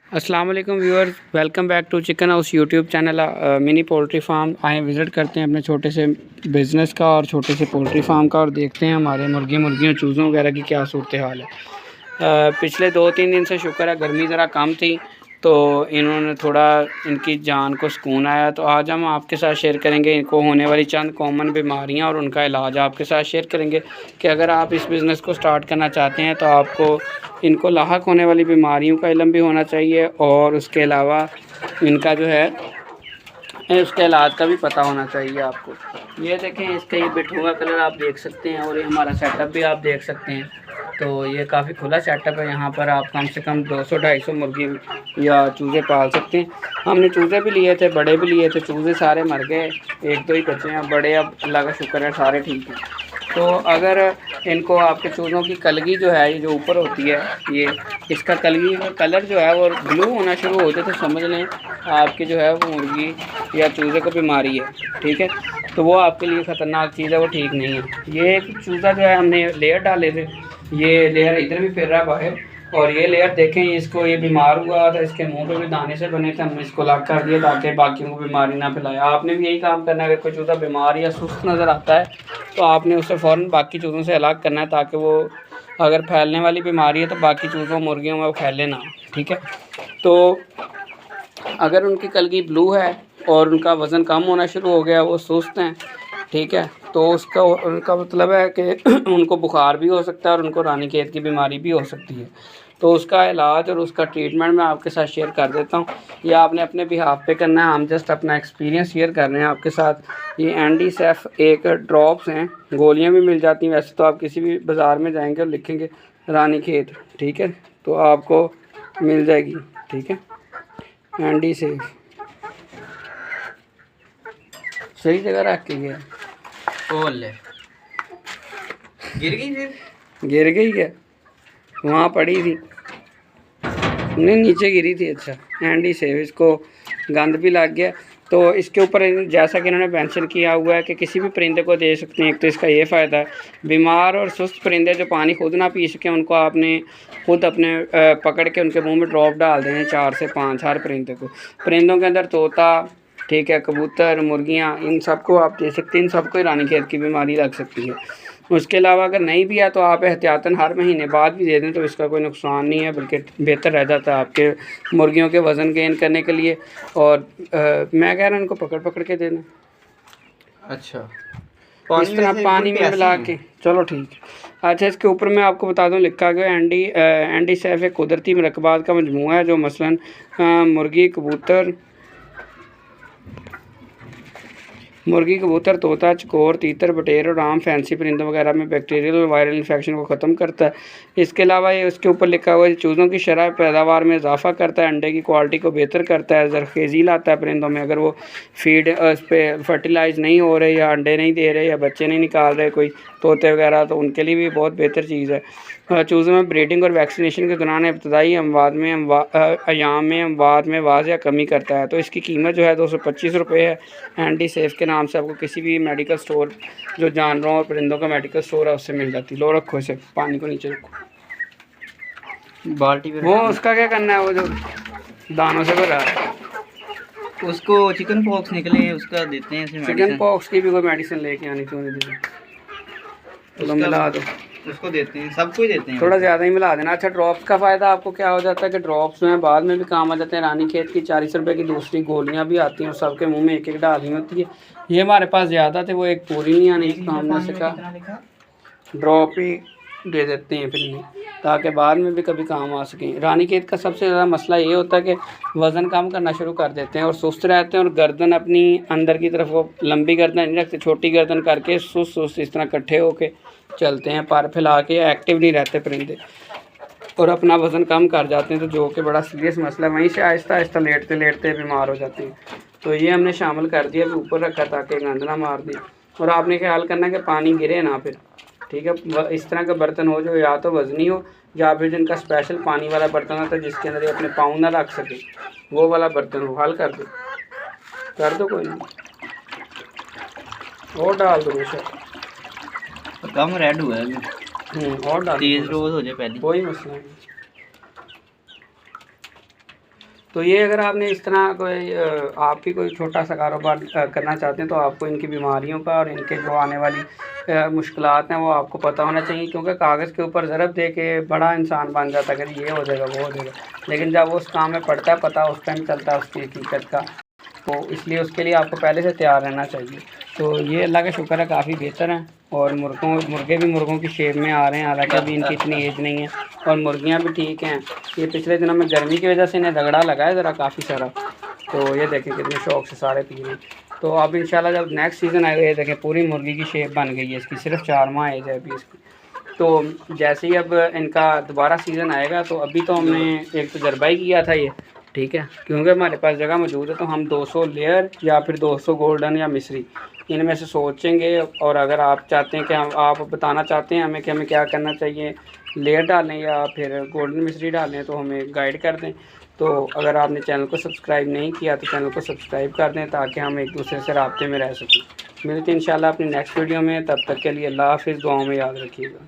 अस्सलाम वालेकुम viewers, welcome back to chicken house YouTube channel. Mini poultry farm आए visit करते हैं अपने छोटे से बिज़नेस का और छोटे से पोल्ट्री फार्म का, और देखते हैं हमारे मुर्गियों चूज़ों वगैरह की क्या सूरत हाल है। पिछले 2-3 दिन से शुक्र है गर्मी ज़रा कम थी, तो इन्होंने थोड़ा इनकी जान को सुकून आया। तो आज हम आपके साथ शेयर करेंगे इनको होने वाली चंद कॉमन बीमारियां और उनका इलाज आपके साथ शेयर करेंगे कि अगर आप इस बिज़नेस को स्टार्ट करना चाहते हैं तो आपको इनको लाहक होने वाली बीमारियों का इल्म भी होना चाहिए, और उसके अलावा इनका जो है उसके इलाज का भी पता होना चाहिए आपको। ये देखें, इसका ये बिट्ठू का कलर आप देख सकते हैं, और ये हमारा सेटअप भी आप देख सकते हैं। तो ये काफ़ी खुला सेटअप है, यहाँ पर आप कम से कम 200-250 मुर्गी या चूज़े पाल सकते हैं। हमने चूज़े भी लिए थे, बड़े भी लिए थे, चूज़े सारे मर गए, 1-2 ही बचे हैं। बड़े अब अल्लाह का शुक्र है सारे ठीक हैं। तो अगर इनको आपके चूज़ों की कलगी जो है, ये जो ऊपर होती है, ये इसका कलगी का कलर जो है वो ब्लू होना शुरू हो जाए तो समझ लें आपके जो है वो मुर्गी या चूज़े को बीमारी है, ठीक है। तो वो आपके लिए ख़तरनाक चीज़ है, वो ठीक नहीं है। ये एक चूज़ा जो है हमने लेयर डाले थे, ये लेयर इधर भी फिर रहा बाहर, और ये लेयर देखें, इसको ये बीमार हुआ था, इसके मुंह पे भी दाने से बने थे, हमने इसको अलग कर दिया ताकि बाकियों को बीमारी ना फैलाए। आपने भी यही काम करना है, अगर कोई चूज़ा बीमार या सुस्त नज़र आता है तो आपने उसे फ़ौरन बाकी चूज़ों से अलग करना है, ताकि वो अगर फैलने वाली बीमारी है तो बाकी चूज़ों मुर्गियों में वो फैले ना, ठीक है। तो अगर उनकी कलगी ब्लू है और उनका वज़न कम होना शुरू हो गया, वो सुस्त हैं, ठीक है, तो उनका मतलब है कि उनको बुखार भी हो सकता है और उनको रानीखेत की बीमारी भी हो सकती है। तो उसका इलाज और उसका ट्रीटमेंट मैं आपके साथ शेयर कर देता हूँ। ये आपने अपने बिहाफ पे करना है, हम जस्ट अपना एक्सपीरियंस शेयर कर रहे हैं आपके साथ। ये एंडीसेफ एक ड्रॉप्स हैं, गोलियाँ भी मिल जाती हैं। वैसे तो आप किसी भी बाज़ार में जाएंगे और लिखेंगे रानीखेत, ठीक है, तो आपको मिल जाएगी, ठीक है। एंडीसेफ सही जगह रख के गया, गिर गई, फिर गिर गई है, वहाँ पड़ी थी, नहीं नीचे गिरी थी। अच्छा, एंडी सेव, इसको गंद भी लग गया। तो इसके ऊपर जैसा कि इन्होंने मेंशन किया हुआ है कि किसी भी परिंदे को दे सकते हैं। एक तो इसका ये फ़ायदा है, बीमार और सुस्त परिंदे जो पानी खुद ना पी सकें उनको आपने खुद अपने पकड़ के उनके मुंह में ड्रॉप डाल दें, 4 से 5 हर परिंदे को। परिंदों के अंदर तोता, ठीक है, कबूतर, मुर्गियाँ, इन सबको आप दे सकते हैं। इन सबको ही रानीखेत की बीमारी लग सकती है। उसके अलावा अगर नहीं भी है तो आप एहतियातन हर महीने बाद भी दे दें, तो इसका कोई नुकसान नहीं है, बल्कि बेहतर रह जाता है आपके मुर्गियों के वज़न गेन करने के लिए। और मैं कह रहा हूँ इनको पकड़ पकड़ के दे दें। अच्छा, इस तरह पानी में मिला के, चलो ठीक है। अच्छा, इसके ऊपर मैं आपको बता दूं, लिखा गया एंडीसेफ एक कुदरती मरकबात का मजमूआ है जो मसलन मुर्गी, कबूतर, तोता, चकोर, तीतर, बटेर और आम फैंसी परिंदों वगैरह में बैक्टीरियल और वायरल इन्फेक्शन को ख़त्म करता है। इसके अलावा ये उसके ऊपर लिखा हुआ है चूज़ों की शरह पैदावार में इजाफा करता है, अंडे की क्वालिटी को बेहतर करता है, ज़रखेज़ी लाता है परिंदों में। अगर वो फीड उस पर फर्टिलाइज़ नहीं हो रहे या अंडे नहीं दे रहे या बच्चे नहीं निकाल रहे कोई तोते वगैरह, तो उनके लिए भी बहुत बेहतर चीज़ है। चूज़ों में ब्रीडिंग और वैक्सीनेशन के दौरान इब्तदाई अयाम में अमवात में वाज़ह कमी करता है। तो इसकी कीमत जो है 225 रुपये है। एंडीसेफ के नाम से आपको किसी भी मेडिकल स्टोर, जो जानवरों और परिंदों का मेडिकल स्टोर है, उससे मिल जाती है। लो रखो इसे, पानी को नीचे रखो, बाल्टी में। वो उसका क्या करना है, वो जो दानों से भरा है, उसको चिकन पॉक्स निकले उसका देते हैं। चिकन पॉक्स की भी कोई मेडिसिन लेके आनी चाहिए, तो मिला दो, उसको देते हैं, सबको ही देते हैं, थोड़ा ज़्यादा ही मिला देना। अच्छा, ड्रॉप्स का फ़ायदा आपको क्या हो जाता है कि ड्रॉप्स जो हैं बाद में भी काम आ जाते हैं। रानीखेत की 40 रुपये की दूसरी गोलियां भी आती हैं और सबके मुंह में एक एक डालनी होती है। ये हमारे पास ज़्यादा थे, वो एक पूरी नहीं आने की काम ना सका, ड्रॉप ही दे देते हैं फिर नहीं, ताकि बाद में भी कभी काम आ सकें। रानीखेत का सबसे ज़्यादा मसला ये होता है कि वज़न कम करना शुरू कर देते हैं और सुस्त रहते हैं, और गर्दन अपनी अंदर की तरफ वो लंबी गर्दन नहीं रखते, छोटी गर्दन करके सुस्त इस तरह इकट्ठे होके चलते हैं, पर फैला के एक्टिव नहीं रहते परिंदे, और अपना वज़न कम कर जाते हैं, तो जो कि बड़ा सीरियस मसला है। वहीं से आहिस्ता आहिस्ता लेटते लेटते बीमार हो जाते हैं। तो ये हमने शामिल कर दिया, अभी ऊपर रखा ताकि गंद ना मार दें। और आपने ख्याल करना है कि पानी गिरे ना फिर, ठीक है। इस तरह का बर्तन हो जो या तो वज़नी हो या फिर जिनका स्पेशल पानी वाला बर्तन होता है जिसके अंदर ये अपने पाँव ना रख सके, वो वाला बर्तन हो। हल कर दो कोई नहीं, और डाल दो बेशक, कम रेड हुआ है, और डाल, तेज रोज हो जाए पहले, कोई मसला नहीं। तो ये अगर आपने इस तरह कोई आप भी कोई छोटा सा कारोबार करना चाहते हैं तो आपको इनकी बीमारियों का और इनके जो आने वाली मुश्किलात हैं वो आपको पता होना चाहिए, क्योंकि कागज़ के ऊपर ज़रब दे के बड़ा इंसान बन जाता है कि ये हो जाएगा वो हो जाएगा, लेकिन जब वो उस काम में पड़ता है पता उस टाइम चलता है उसकी हकीकत का। तो इसलिए उसके लिए आपको पहले से तैयार रहना चाहिए। तो ये अल्लाह का शुक्र है काफ़ी बेहतर हैं, और मुर्गे भी मुर्गों की शेप में आ रहे हैं, हालांकि अभी इनकी इतनी एज नहीं है, और मुर्गियाँ भी ठीक हैं। ये पिछले दिनों में गर्मी की वजह से इन्हें रगड़ा लगा है ज़रा काफ़ी सारा, तो ये देखें कितने शौक़ से सारे पी रहे हैं। तो अब इंशाल्लाह जब नेक्स्ट सीज़न आएगा ये देखें पूरी मुर्गी की शेप बन गई है इसकी, सिर्फ 4 माह एज है अभी इसकी। तो जैसे ही अब इनका दोबारा सीज़न आएगा तो अभी तो हमने एक तजर्बा ही किया था ये, ठीक है, क्योंकि हमारे पास जगह मौजूद है, तो हम 200 लेयर या फिर 200 गोल्डन या मिस्री इनमें से सोचेंगे। और अगर आप चाहते हैं कि आप बताना चाहते हैं हमें कि हमें क्या करना चाहिए, लेयर डालें या फिर गोल्डन मिस्री डालें, तो हमें गाइड कर दें। तो अगर आपने चैनल को सब्सक्राइब नहीं किया तो चैनल को सब्सक्राइब कर दें ताकि हम एक दूसरे से राब्ते में रह सकें। मिलते हैं इंशाल्लाह अपनी नेक्स्ट वीडियो में, तब तक के लिए अल्लाह हाफ़िज़, दुआओं में याद रखिएगा।